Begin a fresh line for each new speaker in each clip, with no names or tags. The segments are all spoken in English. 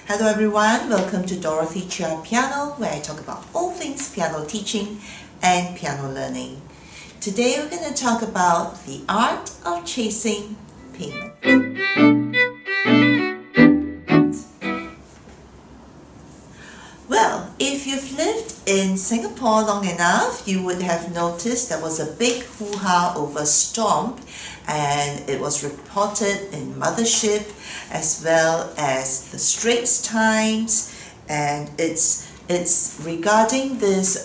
Hello everyone, welcome to Dorothy Chia Piano, where I talk about all things piano teaching and piano learning. Today we're going to talk about the art of chasing payment. Well, if you've lived in Singapore long enough, you would have noticed there was a big hoo-ha over Stomp, and it was reported in Mothership as well as the Straits Times, and it's regarding this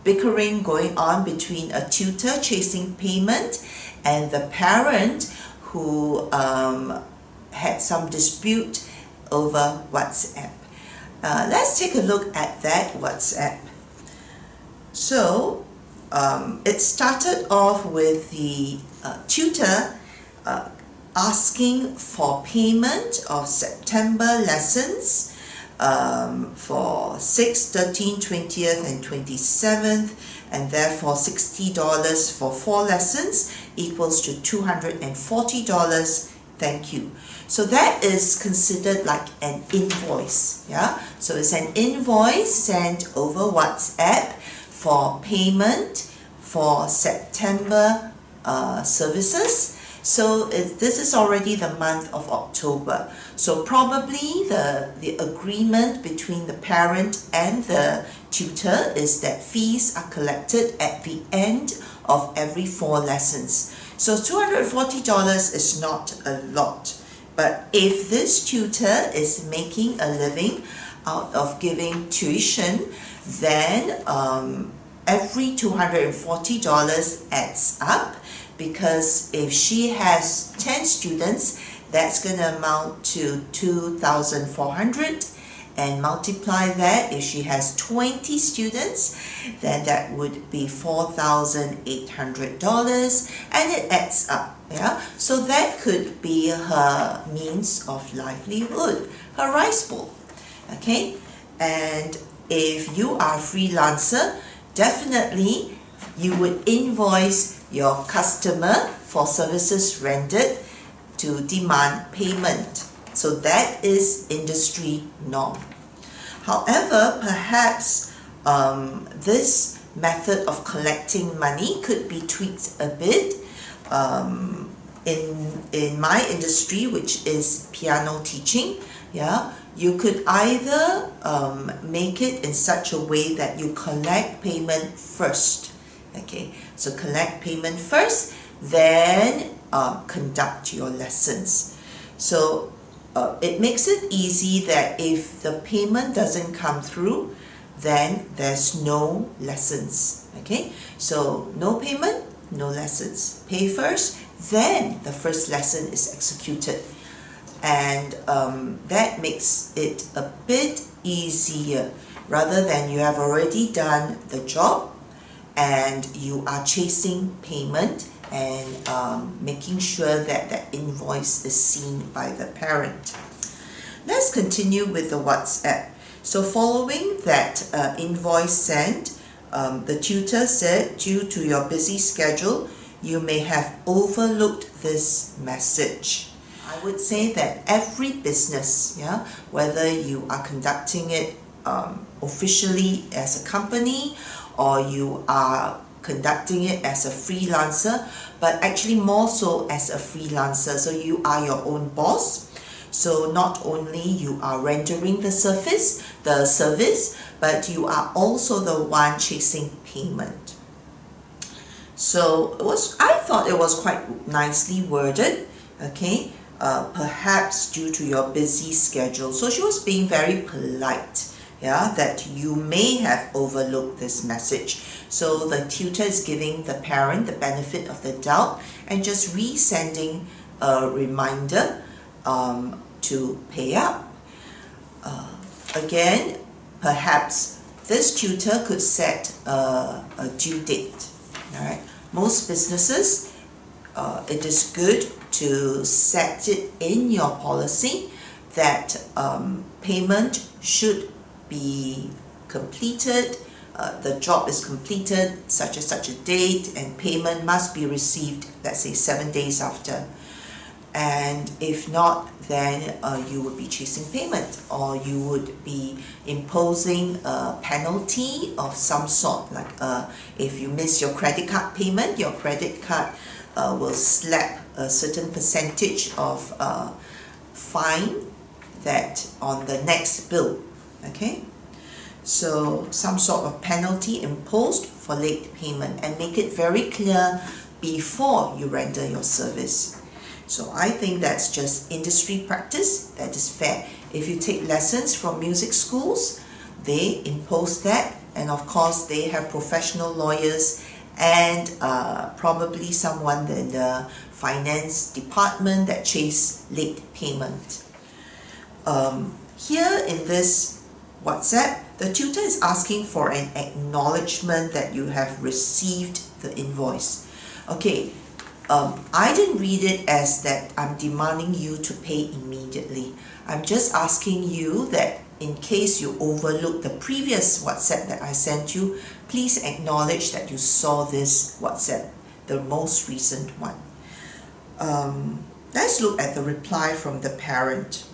bickering going on between a tutor chasing payment and the parent who had some dispute over WhatsApp. Let's take a look at that WhatsApp. So it started off with the tutor asking for payment of September lessons for 6th, 13th, 20th and 27th, and therefore $60 for 4 lessons equals to $240. Thank you. So that is considered like an invoice, yeah? So it's an invoice sent over WhatsApp for payment for September services. So this is already the month of October. So probably the agreement between the parent and the tutor is that fees are collected at the end of every 4 lessons. So $240 is not a lot. But if this tutor is making a living out of giving tuition, then every $240 adds up, because if she has 10 students, that's going to amount to $2,400, and multiply that, if she has 20 students, then that would be $4,800, and it adds up. Yeah, so that could be her means of livelihood, her rice bowl. Okay, and if you are a freelancer, definitely you would invoice your customer for services rendered to demand payment. So that is industry norm. However, perhaps this method of collecting money could be tweaked a bit. In my industry, which is piano teaching, yeah, you could either make it in such a way that you collect payment first. Okay, so collect payment first, then conduct your lessons. So it makes it easy that if the payment doesn't come through, then there's no lessons. Okay, so no payment, no lessons. Pay first, then the first lesson is executed, and that makes it a bit easier, rather than you have already done the job and you are chasing payment and making sure that that invoice is seen by the parent. Let's continue with the WhatsApp. So following that invoice sent, the tutor said, due to your busy schedule, you may have overlooked this message. I would say that every business, yeah, whether you are conducting it officially as a company or you are conducting it as a freelancer, but actually more so as a freelancer, so you are your own boss. So not only you are rendering the service, but you are also the one chasing payment. So I thought it was quite nicely worded, okay, perhaps due to your busy schedule. So she was being very polite, yeah, that you may have overlooked this message. So the tutor is giving the parent the benefit of the doubt and just resending a reminder to pay up. Again, perhaps this tutor could set a due date. All right. Most businesses, it is good to set it in your policy that payment should be completed, the job is completed such a date, and payment must be received, let's say 7 days after. and if not, then you would be chasing payment, or you would be imposing a penalty of some sort, like if you miss your credit card payment, your credit card will slap a certain percentage of fine that on the next bill. Okay, so some sort of penalty imposed for late payment, and make it very clear before you render your service. So I think that's just industry practice that is fair. If you take lessons from music schools, they impose that, and of course they have professional lawyers and probably someone in the finance department that chase late payment. Here in this WhatsApp, the tutor is asking for an acknowledgement that you have received the invoice. Okay, I didn't read it as that I'm demanding you to pay immediately. I'm just asking you that in case you overlooked the previous WhatsApp that I sent you, please acknowledge that you saw this WhatsApp, the most recent one. Let's look at the reply from the parent.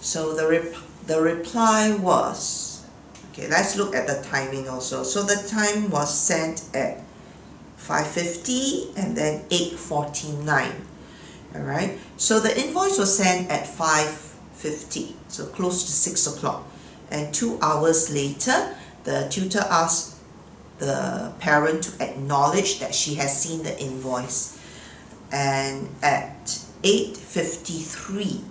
So the reply was, okay, let's look at the timing also. So the time was sent at 5:50 and then 8:49. Alright, so the invoice was sent at 5:50, so close to 6 o'clock. And 2 hours later, the tutor asked the parent to acknowledge that she has seen the invoice. And at 8:53,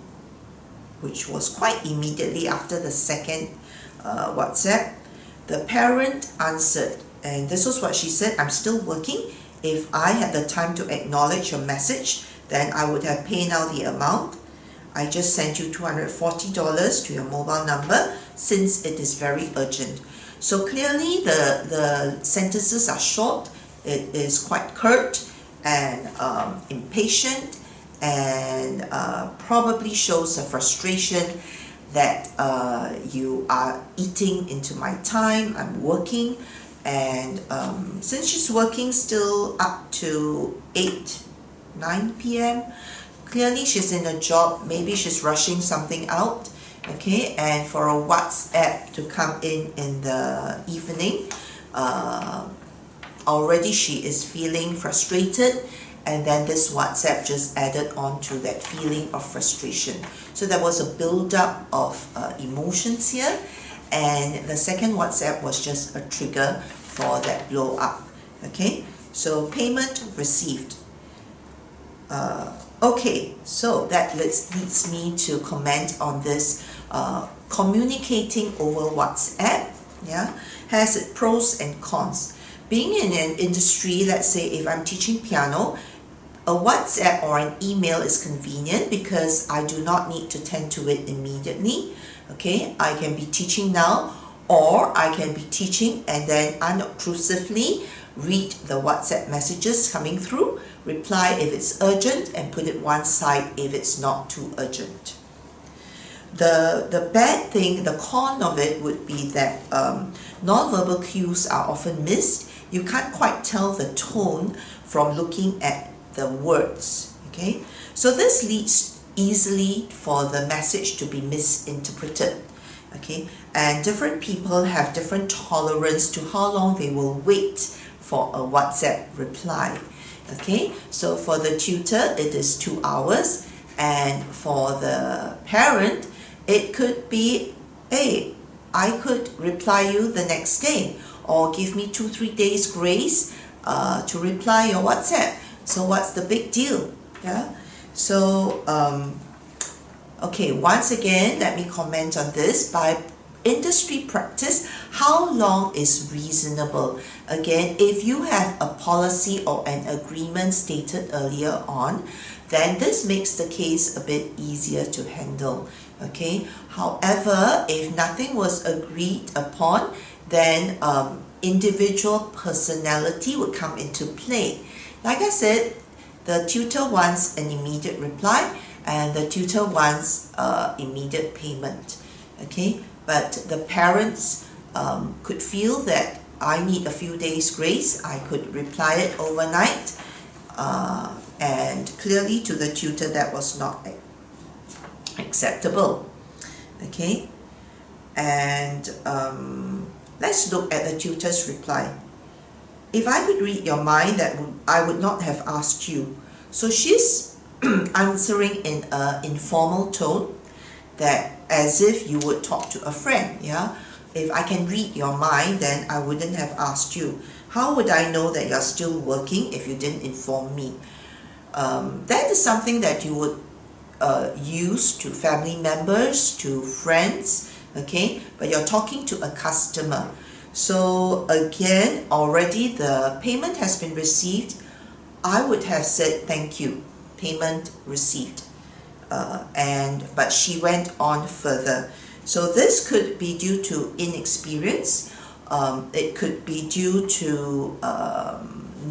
which was quite immediately after the second WhatsApp, the parent answered, and this was what she said: I'm still working. If I had the time to acknowledge your message, then I would have paid out the amount. I just sent you $240 to your mobile number since it is very urgent. So clearly the sentences are short. It is quite curt and impatient, and probably shows a frustration that you are eating into my time. I'm working, and since she's working still up to 9 p.m. clearly she's in a job, maybe she's rushing something out, okay, and for a WhatsApp to come in the evening, already she is feeling frustrated, and then this WhatsApp just added on to that feeling of frustration. So there was a build-up of emotions here, and the second WhatsApp was just a trigger for that blow up. Okay, so payment received. Okay, so that leads me to comment on this communicating over WhatsApp. Yeah, has its pros and cons. Being in an industry, let's say if I'm teaching piano, a WhatsApp or an email is convenient because I do not need to tend to it immediately. Okay, I can be teaching now, or I can be teaching and then unobtrusively read the WhatsApp messages coming through, reply if it's urgent, and put it one side if it's not too urgent. The bad thing, the con of it would be that non-verbal cues are often missed. You can't quite tell the tone from looking at the words. Okay, so this leads easily for the message to be misinterpreted. Okay, and different people have different tolerance to how long they will wait for a WhatsApp reply. Okay, so for the tutor it is 2 hours, and for the parent it could be, hey, I could reply you the next day, or give me 2-3 days grace to reply your WhatsApp. So what's the big deal? Yeah. So okay, once again, let me comment on this. By industry practice, how long is reasonable? Again, if you have a policy or an agreement stated earlier on, then this makes the case a bit easier to handle. Okay. However, if nothing was agreed upon, then individual personality would come into play. Like I said, the tutor wants an immediate reply, and the tutor wants immediate payment. Okay, but the parents could feel that I need a few days grace, I could reply it overnight, and clearly to the tutor that was not acceptable. Okay, and let's look at the tutor's reply. If I could read your mind, I would not have asked you. So she's answering in an informal tone, that as if you would talk to a friend. Yeah, if I can read your mind, then I wouldn't have asked you. How would I know that you're still working if you didn't inform me? That is something that you would use to family members, to friends, okay? But you're talking to a customer. So again, already the payment has been received. I would have said thank you, payment received. But she went on further. So this could be due to inexperience. It could be due to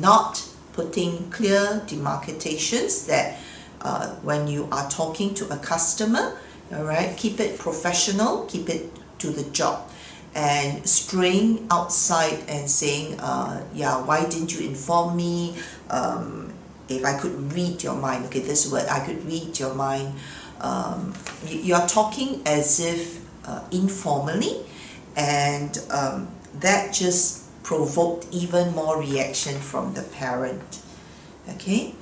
not putting clear demarcations that when you are talking to a customer, all right, keep it professional, keep it to the job. And straying outside and saying, yeah, why didn't you inform me? If I could read your mind, okay, this word, I could read your mind. You're talking as if informally, and that just provoked even more reaction from the parent. Okay,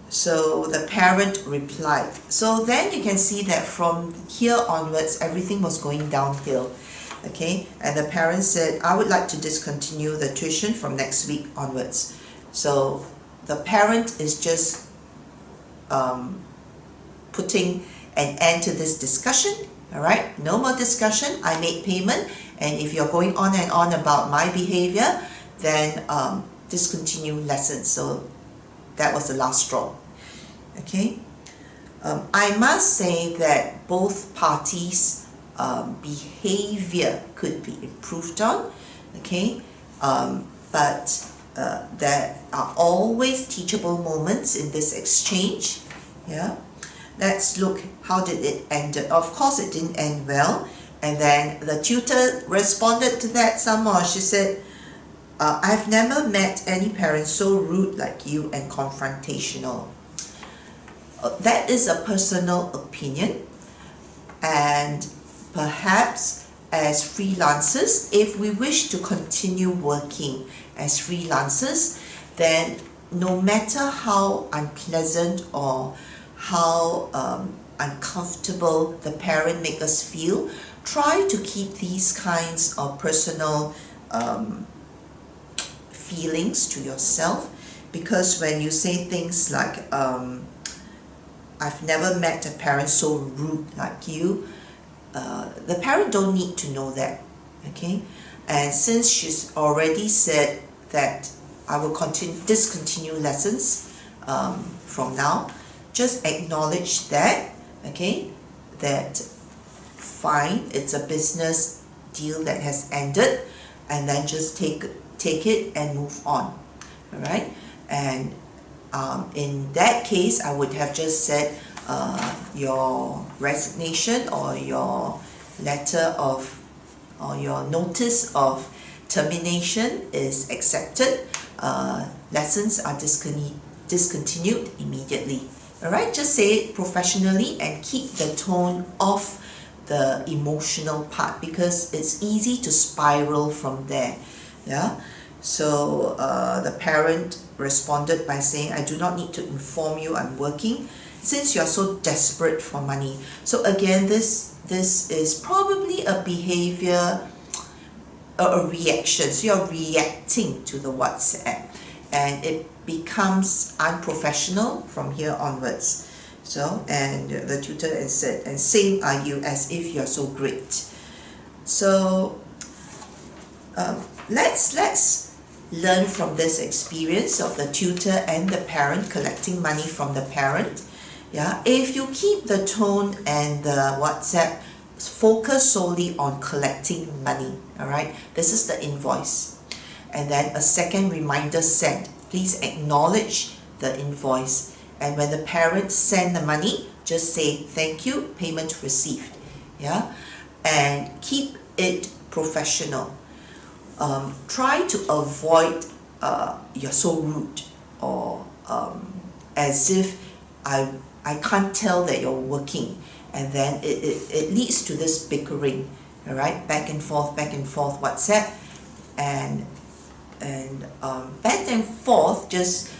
so the parent replied. So then you can see that from here onwards, everything was going downhill. Okay, and the parent said, I would like to discontinue the tuition from next week onwards. So the parent is just putting an end to this discussion. All right, no more discussion. I made payment, and if you're going on and on about my behavior, then discontinue lessons. So that was the last straw. Okay, I must say that both parties' behavior could be improved on. Okay, but there are always teachable moments in this exchange. Yeah, let's look, how did it end? Of course it didn't end well, and then the tutor responded to that some more. She said, I've never met any parent so rude like you and confrontational. That is a personal opinion, and perhaps as freelancers, if we wish to continue working as freelancers, then no matter how unpleasant or how uncomfortable the parent make us feel, try to keep these kinds of personal feelings to yourself, because when you say things like I've never met a parent so rude like you, the parent don't need to know that. Okay, and since she's already said that I will discontinue lessons from now, just acknowledge that. Okay, that fine, it's a business deal that has ended, and then just take it and move on. All right, and in that case, I would have just said your resignation or your letter of, or your notice of termination is accepted. Lessons are discontinued immediately. All right, just say it professionally and keep the tone off the emotional part, because it's easy to spiral from there. Yeah. So the parent responded by saying, I do not need to inform you I'm working since you're so desperate for money. So again, this is probably a behavior, a reaction. So you're reacting to the WhatsApp, and it becomes unprofessional from here onwards. So, and the tutor said, and same are you, as if you're so great. So let's learn from this experience of the tutor and the parent collecting money from the parent. Yeah, if you keep the tone and the WhatsApp focus solely on collecting money, all right, this is the invoice, and then a second reminder sent, please acknowledge the invoice, and when the parent send the money, just say thank you, payment received. Yeah, and keep it professional. try to avoid you're so rude, or as if I can't tell that you're working, and then it leads to this bickering, all right, back and forth, WhatsApp, and back and forth, just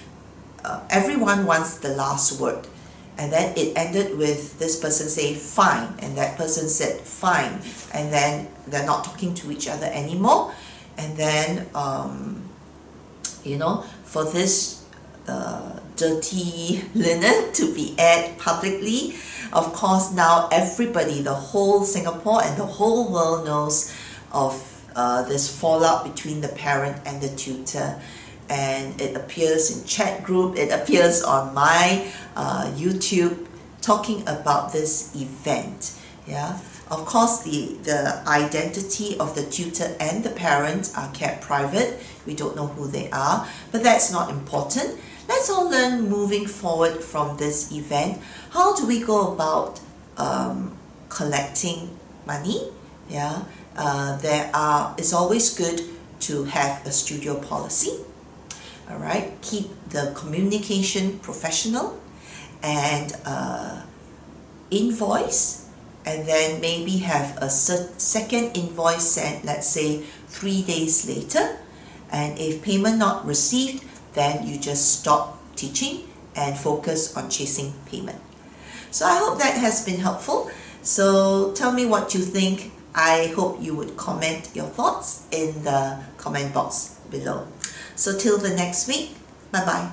everyone wants the last word. And then it ended with this person say fine, and that person said fine, and then they're not talking to each other anymore. And then you know, for this dirty linen to be aired publicly, of course now everybody, the whole Singapore and the whole world knows of this fallout between the parent and the tutor. And it appears in chat group, it appears on my YouTube, talking about this event. Yeah, of course the identity of the tutor and the parents are kept private. We don't know who they are, but that's not important. Let's all learn moving forward from this event. How do we go about collecting money? Yeah, it's always good to have a studio policy. All right, keep the communication professional, and invoice, and then maybe have a second invoice sent, let's say 3 days later. And if payment not received, then you just stop teaching and focus on chasing payment. So I hope that has been helpful. So tell me what you think. I hope you would comment your thoughts in the comment box below. So till the next week, bye-bye.